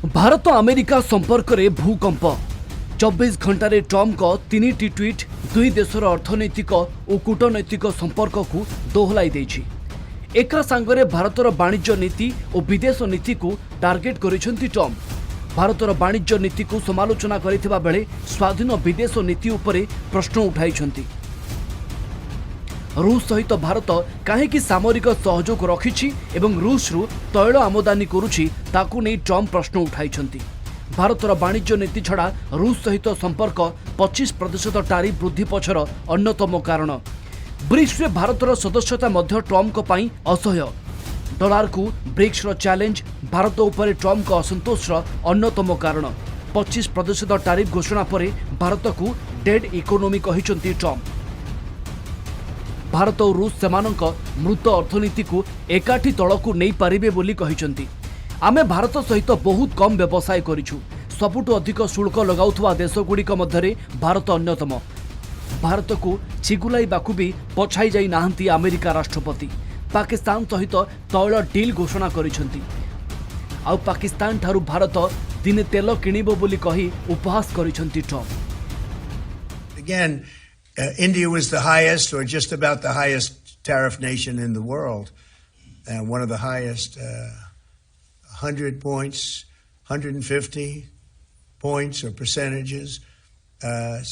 Bharat America संपर्क में भूकंप 24 घंटे ट्रम्प को 3टी ट्वीट दुई देशर अर्थनैतिक और कूटनैतिक संपर्क को दोहलाई देछि। एक सांगरे भारतर वाणिज्य नीति और विदेश नीति को टार्गेट करिसेंती ट्रम्प। भारतर वाणिज्य नीति को समालोचना करिथिबा बेले स्वाधीन विदेश नीति उपरे प्रश्न उठाइछंती। रूस सहित भारत कहीं सामरिक सहयोग रखिछि एवं रूस रु तैल आमदानी करुछि ताकू नहीं ट्रम्प प्रश्न उठाइछंती। भारतर वाणिज्य नीति छड़ा रूस सहित संपर्क 25% टारिफ वृद्धि पछर अन्यतम कारण। ब्रिक्स रे भारतर सदस्यता मध्य ट्रम्प पई असह्य। डॉलर को ब्रिक्स रो चैलेंज भारत उपरे ट्रम्प को असंतोष अन्यतम कारण। 25% टारिफ घोषणा पर भारत को डेड इकोनॉमी कहिसंती ट्रम्प। भारत और रूस सेमानक मृत अर्थनीति को एकाठी तलकू नहीं पारिबे बोली कहिसंती। आमे भारत सहित बहुत कम व्यवसाय करिछु। सबुठु अधिक शुल्क लगाउथवा देशगुड़िक मध्यरे भारत अन्यतम। भारत को चिगुलाइबाकू भी पछाई जाई नाहंती अमेरिका राष्ट्रपति। पाकिस्तान सहित तैल डील घोषणा करिसंती। आउ पाकिस्तान ठारू भारत दिने तेल किणिबो बोली कही उपहास करिसंती Trump. Again, India was the highest, or just about the highest tariff nation in the world, and one of the highest, 100 points, 150 points or percentages.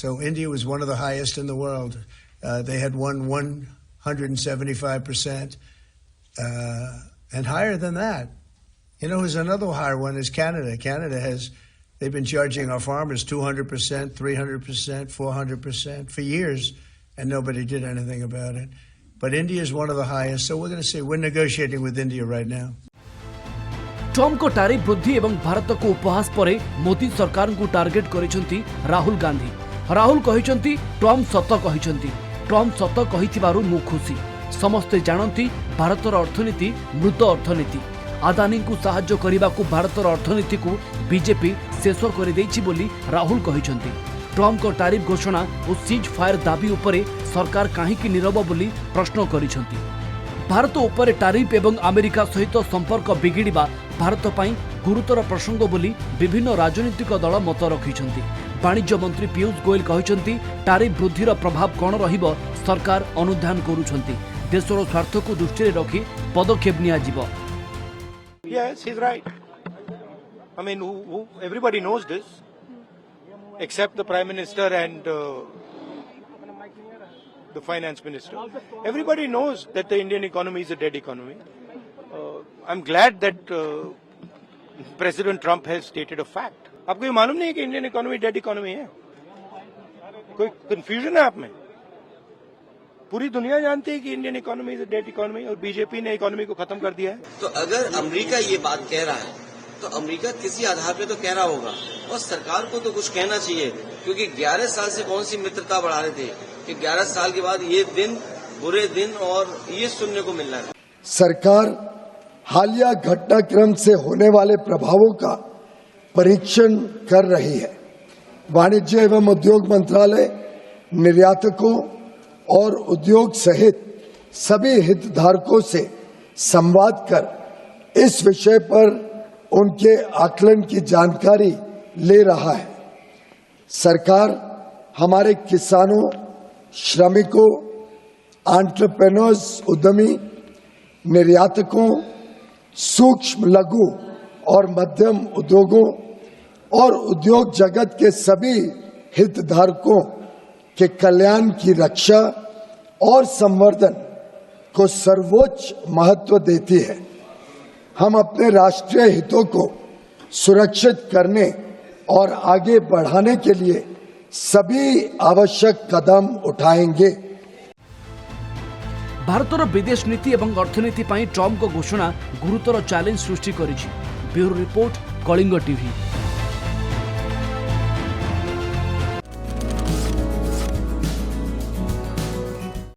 So India was one of the highest in the world. They had won 175%, and higher than that. You know, there's another higher one is Canada. Canada has. They've been charging our farmers 200%, 300%, 400% for years, and nobody did anything about it. But India is one of the highest, so we're going to say we're negotiating with India right now. Trump को tariff वृद्धि एवं भारत को उपहास पर मोदी सरकार को target करिसंती Rahul Gandhi. Rahul कहिसंती Trump सत कहिसंती। Trump सत कहिथिबारु मु खुशी। समस्ते जानती भारतर अर्थनीति मृत अर्थनीति। आदानी को साहाय्य करने को भारतर अर्थनीति को बीजेपी शेष कर देछि बोली राहुल कहिसंती। ट्रम्प को टारिफ घोषणा और सीज फायर दाबी उपरे सरकार काहेकि नीरव बोली प्रश्न करिसंती। भारत उपरे टारिफ एवं अमेरिका सहित संपर्क बिगिड़िबा भारत पई गुरुतर प्रसंग बोली विभिन्न राजनीतिक दल मत रखिसंती। वाणिज्य मंत्री पीयूष गोयल कहिसंती टारिफ वृद्धिर प्रभाव कौन रहिबो सरकार अनुध्यान करुछंती। देशर स्वार्थ को दृष्टि रखी पदक्षेप निया जिवो। Yes, he's right. I mean, everybody knows this, except the Prime Minister and the Finance Minister. Everybody knows that the Indian economy is a dead economy. I'm glad that President Trump has stated a fact. आपको ये मालूम नहीं है कि Indian economy dead economy है? कोई confusion है आप में? पूरी दुनिया जानती है कि Indian economy is a dead economy और बीजेपी ने इकोनॉमी को खत्म कर दिया है। तो अगर अमेरिका ये बात कह रहा है तो अमेरिका किसी आधार पे तो कह रहा होगा और सरकार को तो कुछ कहना चाहिए, क्योंकि 11 साल से कौन सी मित्रता बढ़ा रहे थे कि 11 साल के बाद ये दिन बुरे दिन और ये सुनने को मिल रहा है। सरकार हालिया घटनाक्रम से होने वाले प्रभावों का परीक्षण कर रही है। वाणिज्य एवं उद्योग मंत्रालय निर्यातकों और उद्योग सहित सभी हितधारकों से संवाद कर इस विषय पर उनके आकलन की जानकारी ले रहा है। सरकार हमारे किसानों, श्रमिकों, एंटरप्रेन्योर्स, उद्यमी, निर्यातकों, सूक्ष्म लघु और मध्यम उद्योगों और उद्योग जगत के सभी हितधारकों के कल्याण की रक्षा और संवर्धन को सर्वोच्च महत्व देती है। हम अपने राष्ट्रीय हितों को सुरक्षित करने और आगे बढ़ाने के लिए सभी आवश्यक कदम उठाएंगे। भारतर विदेश नीति एवं अर्थनीति पर ट्रम्प को घोषणा गुरुतर चैलेंज सृष्टि करिछि। Bureau report, Kalinga TV.